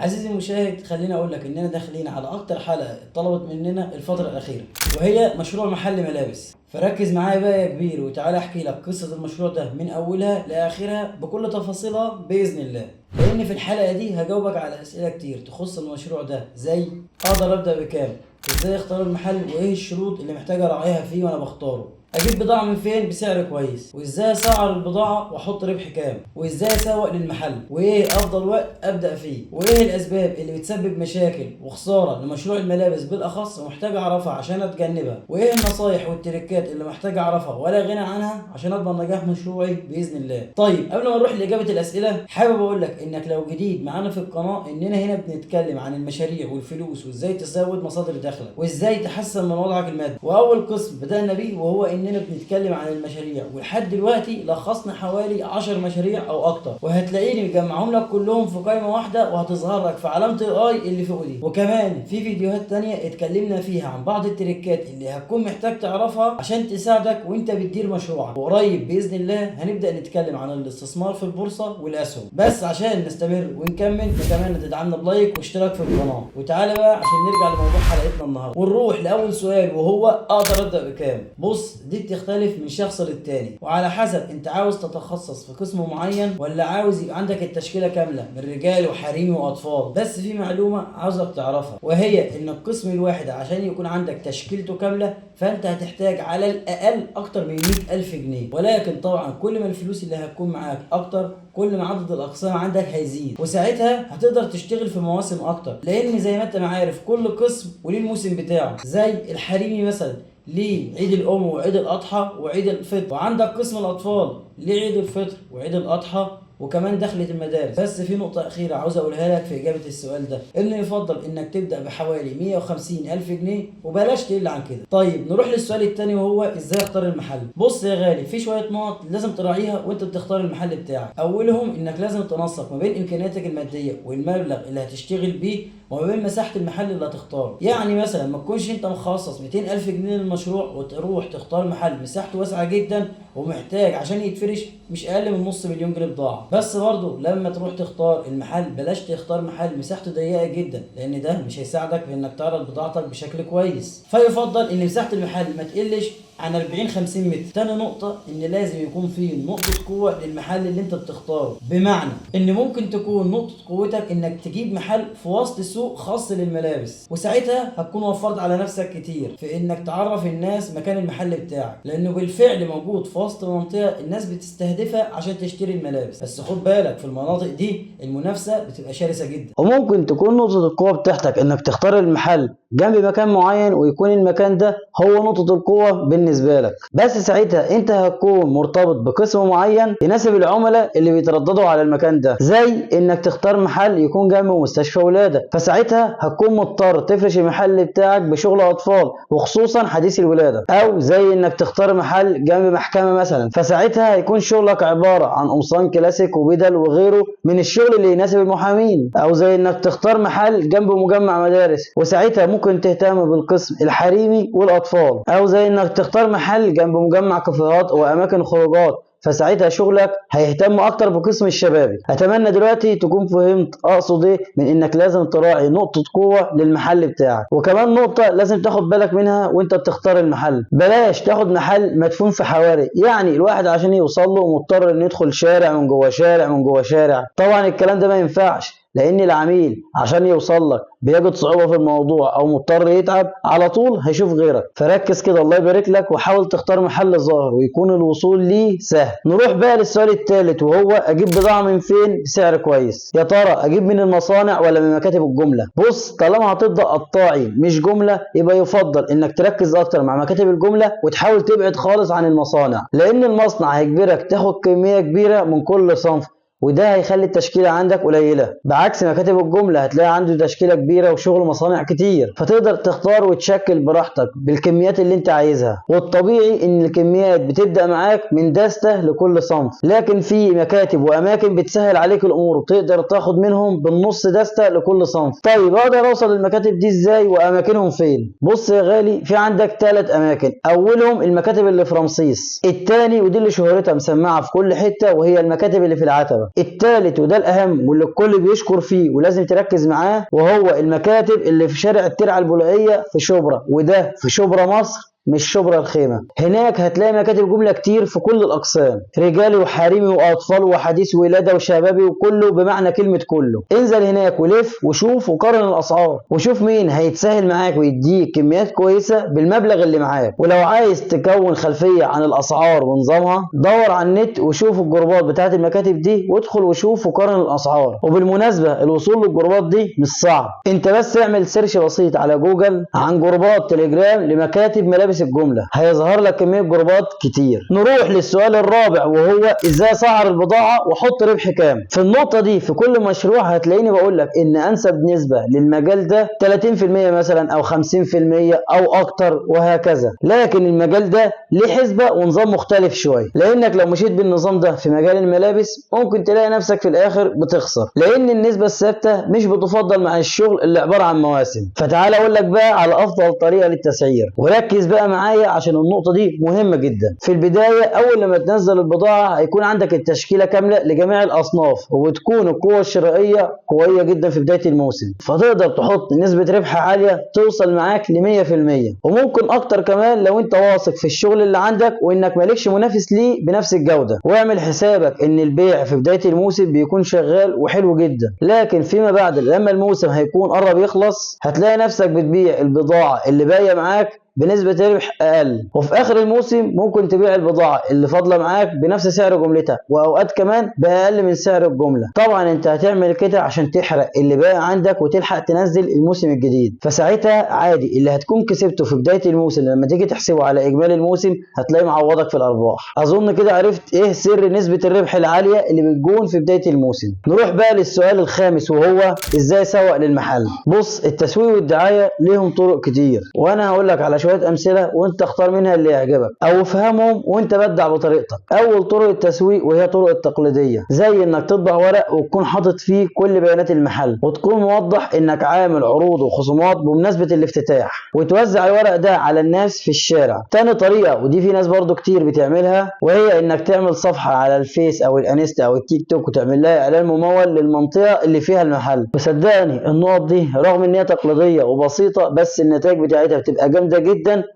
عزيزي المشاهد، خليني اقول لك اننا داخلين على اكتر حلقه اتطلبت مننا الفتره الاخيره، وهي مشروع محل ملابس. فركز معايا بقى يا كبير وتعالى احكي لك قصه المشروع ده من اولها لاخرها بكل تفاصيلها باذن الله. لان في الحلقه دي هجاوبك على اسئله كتير تخص المشروع ده، زي اقدر ابدا بكام، ازاي اختار المحل، وايه الشروط اللي محتاج اراعيها فيه وانا بختاره، اجيب بضاعه من فين بسعر كويس، وازاي اسعر البضاعه واحط ربح كام، وازاي اسوق للمحل، وايه افضل وقت ابدا فيه، وايه الاسباب اللي بتسبب مشاكل وخساره لمشروع الملابس بالاخص ومحتاج اعرفها عشان اتجنبها، وايه النصايح والتريكات اللي محتاج اعرفها ولا غنى عنها عشان اضمن نجاح مشروعي باذن الله. طيب قبل ما نروح لاجابه الاسئله، حابب اقول لك انك لو جديد معانا في القناه اننا هنا بنتكلم عن المشاريع والفلوس وازاي تزود مصادر دخلك وازاي تحسن من وضعك المادي. واول قسم بدانا بيه وهو اننا بنتكلم عن المشاريع، ولحد دلوقتي لخصنا حوالي 10 مشاريع او اكتر، وهتلاقيني مجمعهم لك كلهم في قائمه واحده وهتظهر لك في علامه الاي اللي فوق دي. وكمان في فيديوهات تانية اتكلمنا فيها عن بعض التريكات اللي هتكون محتاج تعرفها عشان تساعدك وانت بتدير مشروعك. وقريب باذن الله هنبدا نتكلم عن الاستثمار في البورصه والاسهم. بس عشان نستمر ونكمل نتمنى تدعمنا بلايك واشتراك في القناه. وتعالى بقى عشان نرجع لموضوع حلقتنا النهارده ونروح لاول سؤال، وهو اقدر ابدا بكام. بص، دي بتختلف من شخص للتاني، وعلى حسب انت عاوز تتخصص في قسم معين ولا عاوز يبقى عندك التشكيله كامله من رجال وحريم واطفال. بس في معلومه عاوزك تعرفها، وهي ان القسم الواحد عشان يكون عندك تشكيلته كامله فانت هتحتاج على الاقل اكتر من 100,000 جنيه. ولكن طبعا كل ما الفلوس اللي هتكون معاك اكتر كل ما عدد الاقسام عندك هيزيد، وساعتها هتقدر تشتغل في مواسم اكتر، لان زي ما انت ما عارف كل قسم وليه الموسم بتاعه. زي الحريمي مثلا ليه عيد الام وعيد الاضحى وعيد الفطر، وعندك قسم الاطفال ليه عيد الفطر وعيد الاضحى وكمان دخلت المدارس. بس في نقطة أخيرة عاوز أقولها لك في إجابة السؤال ده، إنه يفضل إنك تبدأ بحوالي 150,000 جنيه وبلاش تقل عن كده. طيب نروح للسؤال التاني، وهو إزاي أختار المحل. بص يا غالي، في شوية نقط لازم تراعيها وأنت بتختار المحل بتاعك. أولهم إنك لازم تنسق ما بين إمكانياتك المادية والمبلغ اللي هتشتغل بيه وما بين مساحة المحل اللي هتختاره. يعني مثلا ما تكونش انت مخصص 200,000 جنيه للمشروع وتروح تختار محل مساحته واسعة جدا ومحتاج عشان يتفرش مش اقل من نص مليون جنيه بضاعة. بس برضه لما تروح تختار المحل بلاش تختار محل مساحته ضيقة جدا، لان ده مش هيساعدك في انك تعرض بضاعتك بشكل كويس. فيفضل ان مساحة المحل ما تقلش عن 40-50 متر. تاني نقطة ان لازم يكون في نقطة قوة للمحل اللي انت بتختاره، بمعنى ان ممكن تكون نقطة قوتك انك تجيب محل في وسط السوق خاص للملابس، وساعتها هتكون وفرت على نفسك كتير في انك تعرف الناس مكان المحل بتاعك، لانه بالفعل موجود في وسط منطقة الناس بتستهدفها عشان تشتري الملابس. بس خد بالك في المناطق دي المنافسة بتبقى شرسة جدا، وممكن تكون نقطة القوة بتاعتك انك تختار المحل جنب مكان معين ويكون المكان ده هو نقطة القوة بالنسبة لك. بس ساعتها انت هتكون مرتبط بقسم معين يناسب العملاء اللي بيترددوا على المكان ده، زي انك تختار محل يكون جنب مستشفى ولادة، فساعتها هتكون مضطر تفرش المحل بتاعك بشغل اطفال وخصوصا حديث الولادة. او زي انك تختار محل جنب محكمة مثلا، فساعتها هيكون شغلك عبارة عن قمصان كلاسيك وبدل وغيره من الشغل اللي يناسب المحامين. او زي انك تختار محل جنب مجمع مدارس، وساعتها ممكن تهتم بالقسم الحريمي والاطفال. او زي انك تختار محل جنب مجمع كافيهات واماكن خروجات، فساعتها شغلك هيهتم اكتر بقسم الشبابي. اتمنى دلوقتي تكون فهمت اقصد ايه من انك لازم تراعي نقطة قوة للمحل بتاعك. وكمان نقطة لازم تاخد بالك منها وانت بتختار المحل، بلاش تاخد محل مدفون في حواري، يعني الواحد عشان يوصل له مضطر انه يدخل شارع من جوه شارع من جوه شارع. طبعا الكلام ده ما ينفعش، لان العميل عشان يوصل لك بيجد صعوبة في الموضوع او مضطر يتعب على طول هيشوف غيرك. فركز كده الله يبارك لك وحاول تختار محل ظاهر ويكون الوصول ليه سهل. نروح بقى للسؤال الثالث، وهو اجيب بضاعة من فين بسعر كويس. يا ترى اجيب من المصانع ولا من مكاتب الجملة؟ بص، طالما هتبدأ قطاعي مش جملة يبقى يفضل انك تركز اكتر مع مكاتب الجملة وتحاول تبعد خالص عن المصانع، لان المصنع هيجبرك تاخد كمية كبيرة من كل صنف وده هيخلي التشكيلة عندك قليلة، بعكس مكاتب الجملة هتلاقي عنده تشكيلة كبيرة وشغل مصانع كتير، فتقدر تختار وتشكل براحتك بالكميات اللي انت عايزها. والطبيعي ان الكميات بتبدأ معاك من دستة لكل صنف، لكن في مكاتب واماكن بتسهل عليك الامور وتقدر تاخد منهم بالنص دستة لكل صنف. طيب اقدر اوصل للمكاتب دي ازاي واماكنهم فين؟ بص يا غالي، في عندك 3 اماكن. اولهم المكاتب اللي في رمسيس، التاني ودي اللي شهرتها مسمعة في كل حتة وهي المكاتب اللي في العتبة، التالت وده الاهم واللي الكل بيشكر فيه ولازم تركز معاه، وهو المكاتب اللي في شارع الترعه البولائيه في شبرا، وده في شبرا مصر مش شبرا الخيمة. هناك هتلاقي مكاتب جملة كتير في كل الأقسام، رجالي وحريمي وأطفال وحديث ولادة وشبابي وكله بمعنى كلمة كله. انزل هناك ولف وشوف وقارن الأسعار وشوف مين هيتسهل معاك ويديك كميات كويسة بالمبلغ اللي معاك. ولو عايز تكون خلفية عن الأسعار ونظامها دور على النت وشوف الجروبات بتاعت المكاتب دي وادخل وشوف وقارن الأسعار. وبالمناسبة الوصول للجروبات دي مش صعب، انت بس اعمل سيرش بسيط على جوجل عن جروبات تليجرام لمكاتب ملابس الجملة، هيظهر لك كمية جروبات كتير. نروح للسؤال الرابع وهو ازاي اسعر البضاعة واحط ربح كام. في النقطة دي في كل مشروع هتلاقيني بقول لك ان انسب نسبة للمجال ده 30% مثلا او 50% او اكتر وهكذا، لكن المجال ده ليه حسبة ونظام مختلف شوية، لانك لو مشيت بالنظام ده في مجال الملابس ممكن تلاقي نفسك في الاخر بتخسر، لان النسبة الثابتة مش بتفضل مع الشغل اللي عبارة عن مواسم. فتعال اقول لك بقى على افضل طريقة للتسعير، وركز بقى معايا عشان النقطة دي مهمة جدا. في البداية أول لما تنزل البضاعة هيكون عندك التشكيلة كاملة لجميع الأصناف، وبتكون القوة الشرائية قوية جدا في بداية الموسم، فتقدر تحط نسبة ربح عالية توصل معاك ل 100%، وممكن أكتر كمان لو أنت واثق في الشغل اللي عندك وإنك مالكش منافس ليه بنفس الجودة. واعمل حسابك إن البيع في بداية الموسم بيكون شغال وحلو جدا، لكن فيما بعد لما الموسم هيكون قرب يخلص هتلاقي نفسك بتبيع البضاعة اللي باقية معاك بنسبة ربح أقل، وفي آخر الموسم ممكن تبيع البضاعة اللي فاضلة معاك بنفس سعر جملتها وأوقات كمان بأقل من سعر الجملة. طبعا أنت هتعمل كده عشان تحرق اللي باقي عندك وتلحق تنزل الموسم الجديد، فساعتها عادي اللي هتكون كسبته في بداية الموسم لما تيجي تحسبه على إجمالي الموسم هتلاقي معوضك في الأرباح. أظن كده عرفت إيه سر نسبة الربح العالية اللي بتكون في بداية الموسم. نروح بقى للسؤال الخامس وهو إزاي أسوق للمحل. بص التسويق والدعاية ليهم طرق كتير، وأنا هقول لك على شوية امثله وانت اختار منها اللي يعجبك او افهمهم وانت بدع بطريقتك. اول طرق التسويق وهي طرق التقليديه، زي انك تطبع ورق وتكون حاطط فيه كل بيانات المحل وتكون موضح انك عامل عروض وخصومات بمناسبه الافتتاح وتوزع الورق ده على الناس في الشارع. تاني طريقه ودي في ناس برضو كتير بتعملها، وهي انك تعمل صفحه على الفيس او الانستا او التيك توك وتعمل لها اعلان ممول للمنطقه اللي فيها المحل. وصدقني النقط دي رغم ان هي تقليديه وبسيطه بس النتائج بتاعتها بتبقى جامده جدا،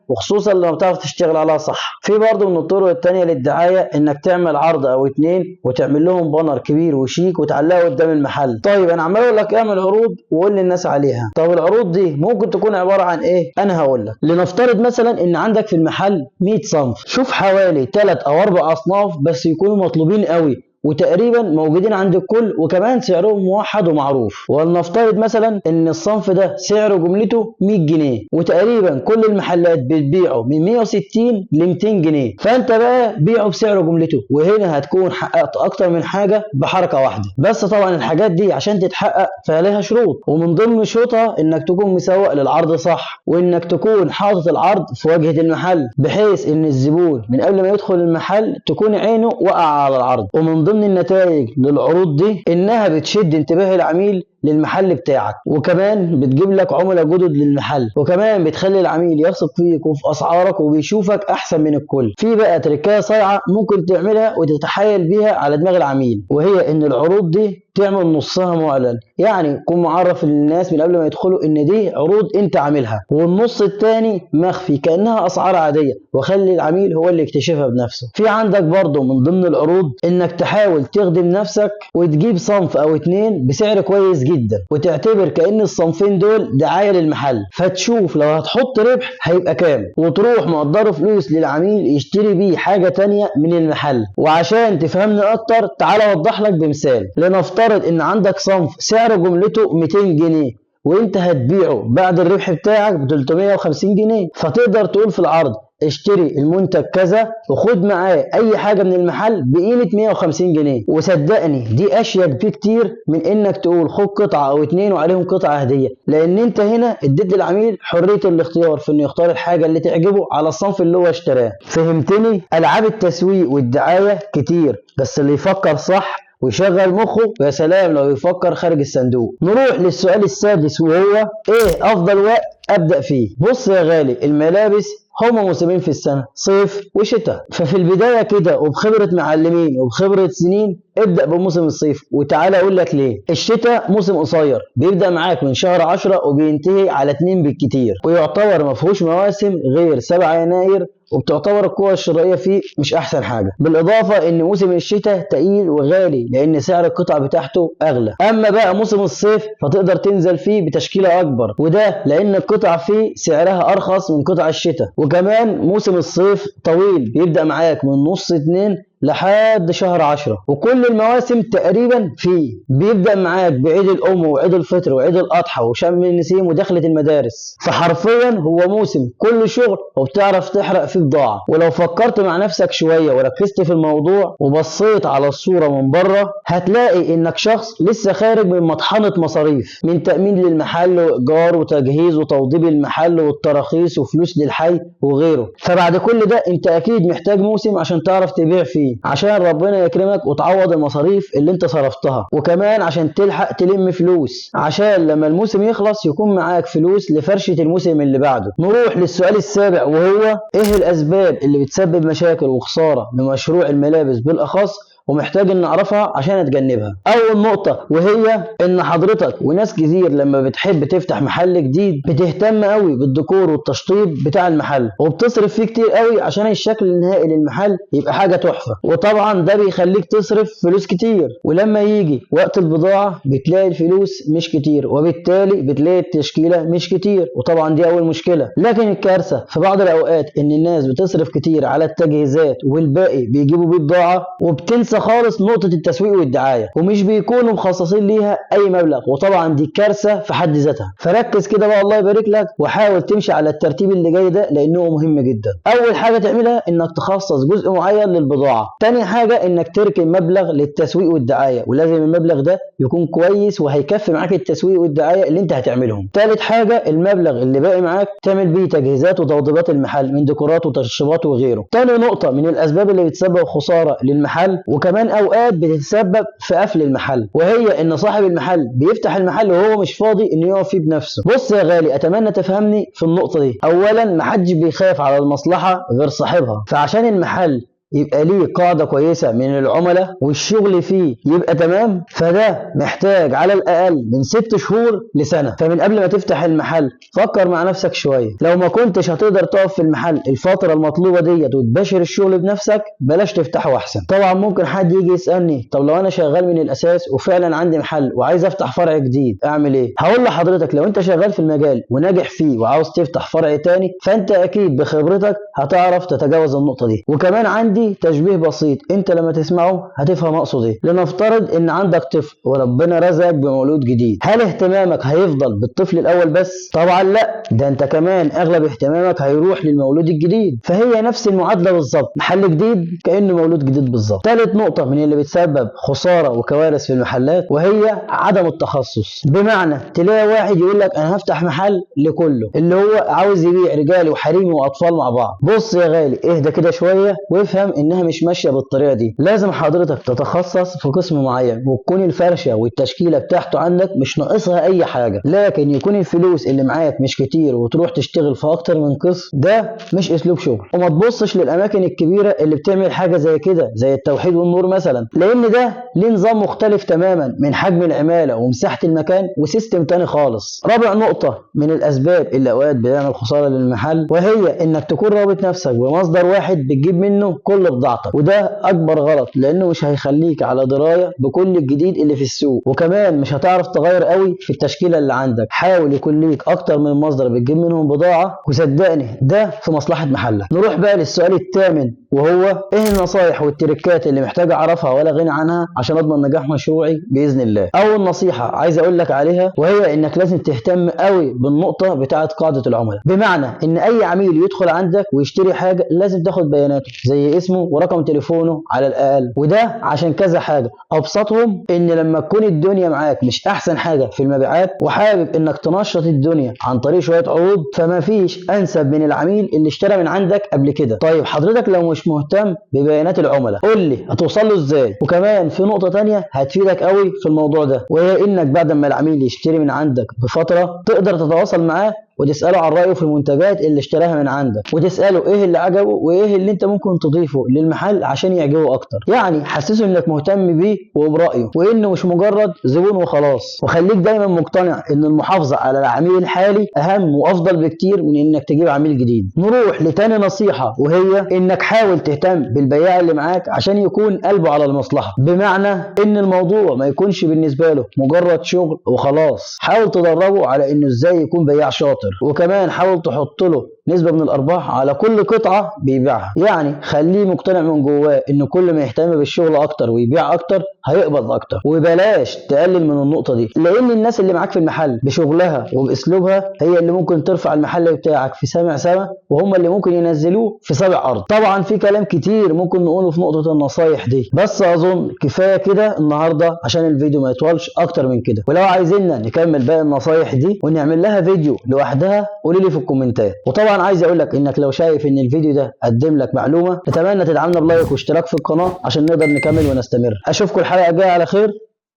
وخصوصا لما بتعرف تشتغل عليها صح. في برضه من الطرق التانية للدعاية انك تعمل عرض او اتنين وتعمل لهم بانر كبير وشيك وتعلقه قدام المحل. طيب انا عمال اقول لك اعمل عروض وقول للناس عليها، طب العروض دي ممكن تكون عبارة عن ايه؟ انا هقول لك. لنفترض مثلا ان عندك في المحل 100 صنف، شوف حوالي 3 أو 4 اصناف بس يكونوا مطلوبين قوي وتقريبا موجودين عند الكل وكمان سعرهم موحد ومعروف. ولنفترض مثلا ان الصنف ده سعره جملته 100 جنيه وتقريبا كل المحلات بتبيعه من 160 ل 200 جنيه، فانت بقى بيعه بسعر جملته، وهنا هتكون حققت اكتر من حاجه بحركه واحده. بس طبعا الحاجات دي عشان تتحقق فلها شروط، ومن ضمن شروطها انك تكون مسوق للعرض صح، وانك تكون حاطط العرض في واجهه المحل بحيث ان الزبون من قبل ما يدخل المحل تكون عينه واقعه على العرض. ومن ضمن النتائج للعروض دي انها بتشد انتباه العميل للمحل بتاعك، وكمان بتجيب لك عملاء جدد للمحل، وكمان بتخلي العميل يثق فيك وفي اسعارك وبيشوفك احسن من الكل. في بقى تركايه صايعه ممكن تعملها وتتحايل بيها على دماغ العميل، وهي ان العروض دي تعمل نصها معلن، يعني تكون معرف للناس من قبل ما يدخلوا ان دي عروض انت عاملها، والنص التاني مخفي كانها اسعار عاديه، وخلي العميل هو اللي يكتشفها بنفسه. في عندك برضه من ضمن العروض انك تحاول تخدم نفسك وتجيب صنف او اتنين بسعر كويس جدا وتعتبر كأن الصنفين دول دعايه للمحل، فتشوف لو هتحط ربح هيبقى كام وتروح مقدره فلوس للعميل يشتري بيه حاجه تانيه من المحل. وعشان تفهمني اكتر تعال اوضح لك بمثال. لنفترض ان عندك صنف سعر جملته 200 جنيه وانت هتبيعه بعد الربح بتاعك ب 350 جنيه، فتقدر تقول في العرض اشتري المنتج كذا وخد معاه اي حاجه من المحل بقيمه 150 جنيه. وصدقني دي اشيك بكتير من انك تقول خد قطعه او اتنين وعليهم قطعه هديه، لان انت هنا اديت للعميل حريه الاختيار في انه يختار الحاجه اللي تعجبه على الصنف اللي هو اشتراه. فهمتني؟ العاب التسويق والدعايه كتير، بس اللي يفكر صح ويشغل مخه ويا سلام لو يفكر خارج الصندوق. نروح للسؤال السادس وهو ايه افضل وقت ابدا فيه. بص يا غالي، الملابس هما موسمين في السنة، صيف وشتاء. ففي البداية كده وبخبرة معلمين وبخبرة سنين ابدأ بموسم الصيف، وتعالى اقول لك ليه. الشتاء موسم قصير بيبدأ معاك من شهر 10 وبينتهي على 2 بالكتير، ويعتبر ما فيهوش مواسم غير 7 يناير، وبتعتبر القوة الشرائية فيه مش أحسن حاجة. بالإضافة إن موسم الشتاء تقيل وغالي لأن سعر القطع بتاعته أغلى. أما بقى موسم الصيف فتقدر تنزل فيه بتشكيلة أكبر، وده لأن القطع فيه سعرها أرخص من قطع الشتاء. وكمان موسم الصيف طويل بيبدأ معاك من نص 2 لحد شهر 10، وكل المواسم تقريبا فيه. بيبدأ معاك بعيد الأم وعيد الفطر وعيد الأضحى وشم النسيم ودخلة المدارس، فحرفيا هو موسم كل شغل وبتعرف تحرق فيه بضاعة. ولو فكرت مع نفسك شوية وركزت في الموضوع وبصيت على الصورة من بره، هتلاقي إنك شخص لسه خارج من مطحنة مصاريف، من تأمين للمحل وإيجار وتجهيز وتوضيب المحل والتراخيص وفلوس للحي وغيره. فبعد كل ده أنت أكيد محتاج موسم عشان تعرف تبيع فيه، عشان ربنا يكرمك وتعوض المصاريف اللي انت صرفتها، وكمان عشان تلحق تلم فلوس عشان لما الموسم يخلص يكون معاك فلوس لفرشة الموسم اللي بعده. نروح للسؤال السابع، وهو ايه الاسباب اللي بتسبب مشاكل وخسارة لمشروع الملابس بالاخص ومحتاج ان نعرفها عشان اتجنبها. اول نقطة وهي ان حضرتك وناس كتير لما بتحب تفتح محل جديد بتهتم قوي بالديكور والتشطيب بتاع المحل، وبتصرف فيه كتير قوي عشان الشكل النهائي للمحل يبقى حاجة تحفة، وطبعا ده بيخليك تصرف فلوس كتير، ولما يجي وقت البضاعة بتلاقي الفلوس مش كتير، وبالتالي بتلاقي التشكيلة مش كتير، وطبعا دي اول مشكلة. لكن الكارثة في بعض الاوقات ان الناس بتصرف كتير على التجهيزات والباقي بيجيبوا بيه بضاعة وبتنسى خالص نقطة التسويق والدعاية، ومش بيكونوا مخصصين ليها أي مبلغ، وطبعا دي كارثة في حد ذاتها. فركز كده بقى الله يبارك لك، وحاول تمشي على الترتيب اللي جاي ده لأنه مهم جدا. أول حاجة تعملها إنك تخصص جزء معين للبضاعة. تاني حاجة إنك تركن مبلغ للتسويق والدعاية، ولازم المبلغ ده يكون كويس وهيكفي معاك التسويق والدعاية اللي أنت هتعملهم. تالت حاجة المبلغ اللي باقي معاك تعمل بيه تجهيزات وتوضيبات المحل من ديكورات وتشطيبات وغيره. تاني نقطة من الأسباب اللي بتسبب خسارة للمحل وكمان اوقات بتتسبب في قفل المحل، وهي ان صاحب المحل بيفتح المحل وهو مش فاضي انه يقف فيه بنفسه. بص يا غالي، اتمنى تفهمني في النقطة دي. اولا محدش بيخاف على المصلحة غير صاحبها، فعشان المحل يبقى ليه قاعدة كويسة من العملاء والشغل فيه يبقى تمام، فده محتاج على الأقل من 6 شهور لسنة. فمن قبل ما تفتح المحل فكر مع نفسك شوية. لو ما كنتش هتقدر تقف في المحل الفترة المطلوبة ديت وتباشر الشغل بنفسك بلاش تفتحه أحسن. طبعا ممكن حد يجي يسألني طب لو أنا شغال من الأساس وفعلا عندي محل وعايز أفتح فرع جديد أعمل إيه؟ هقول لحضرتك لو أنت شغال في المجال وناجح فيه وعاوز تفتح فرع تاني فأنت أكيد بخبرتك هتعرف تتجاوز النقطة دي. وكمان عندي تشبيه بسيط انت لما تسمعه هتفهم اقصد ايه. لنفترض ان عندك طفل وربنا رزقك بمولود جديد، هل اهتمامك هيفضل بالطفل الاول بس؟ طبعا لا، ده انت كمان اغلب اهتمامك هيروح للمولود الجديد. فهي نفس المعادله بالظبط، محل جديد كانه مولود جديد بالظبط. ثالث نقطه من اللي بتسبب خساره وكوارث في المحلات وهي عدم التخصص. بمعنى تلاقي واحد يقول لك انا هفتح محل لكله، اللي هو عاوز يبيع رجالي وحريمي واطفال مع بعض. بص يا غالي اهدى كده شويه وافهم انها مش ماشيه بالطريقه دي. لازم حضرتك تتخصص في قسم معين وتكون الفرشه والتشكيله بتاعته عندك مش ناقصها اي حاجه، لكن يكون الفلوس اللي معاك مش كتير وتروح تشتغل في اكتر من قسم، ده مش اسلوب شغل. وما تبصش للاماكن الكبيره اللي بتعمل حاجه زي كده زي التوحيد والنور مثلا، لان ده ليه نظام مختلف تماما من حجم العماله ومساحه المكان وسيستم تاني خالص. رابع نقطه من الاسباب اللي اوقات بتعمل خساره للمحل وهي انك تكون رابط نفسك بمصدر واحد بتجيب منه كل بضاعتك، وده اكبر غلط لانه مش هيخليك على درايه بكل الجديد اللي في السوق، وكمان مش هتعرف تغير قوي في التشكيله اللي عندك. حاول يكون ليك اكتر من مصدر بتجيب منهم بضاعه، وصدقني ده في مصلحه محلك. نروح بقى للسؤال الثامن وهو ايه النصايح والتريكات اللي محتاج اعرفها ولا غنى عنها عشان اضمن نجاح مشروعي باذن الله. اول نصيحه عايز اقول لك عليها وهي انك لازم تهتم قوي بالنقطه بتاعه قاعده العملاء، بمعنى ان اي عميل يدخل عندك ويشتري حاجه لازم تاخد بياناته زي اسمه ورقم تليفونه على الاقل، وده عشان كذا حاجه. ابسطهم ان لما تكون الدنيا معاك مش احسن حاجه في المبيعات وحابب انك تنشط الدنيا عن طريق شويه عروض، فما فيش انسب من العميل اللي اشترى من عندك قبل كده. طيب حضرتك لو مش مهتم ببيانات العملاء قول لي هتوصل له ازاي؟ وكمان في نقطه تانية هتفيدك قوي في الموضوع ده، وهي انك بعد ما العميل يشتري من عندك بفتره تقدر تتواصل معاه وتساله عن رايه في المنتجات اللي اشتراها من عندك، وتساله ايه اللي عجبه وايه اللي انت ممكن تضيفه للمحل عشان يعجبه اكتر. يعني حسسه انك مهتم بيه وبرايه، وانه مش مجرد زبون وخلاص. وخليك دايما مقتنع ان المحافظه على العميل الحالي اهم وافضل بكتير من انك تجيب عميل جديد. نروح لتاني نصيحه، وهي انك حاول تهتم بالبياع اللي معاك عشان يكون قلبه على المصلحه. بمعنى ان الموضوع ما يكونش بالنسبه له مجرد شغل وخلاص. حاول تدربه على انه ازاي يكون بياع شاطر، وكمان حاول تحط له نسبه من الارباح على كل قطعه بيبيعها. يعني خليه مقتنع من جواه ان كل ما يهتم بالشغل اكتر ويبيع اكتر هيقبض اكتر. وبلاش تقلل من النقطه دي، لان الناس اللي معاك في المحل بشغلها وباسلوبها هي اللي ممكن ترفع المحل بتاعك في سابع سما، وهم اللي ممكن ينزلوه في سابع ارض. طبعا في كلام كتير ممكن نقوله في نقطه النصايح دي، بس اظن كفايه كده النهارده عشان الفيديو ما يطولش اكتر من كده. ولو عايزيننا نكمل باقي النصايح دي ونعمل لها فيديو لوحدها قولي لي في الكومنتات. وطبعا عايز اقول لك انك لو شايف ان الفيديو ده قدم لك معلومه نتمنى تدعمنا بلايك واشتراك في القناه عشان نقدر نكمل ونستمر. اشوفكم الحلقه الجايه على خير.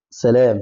سلام.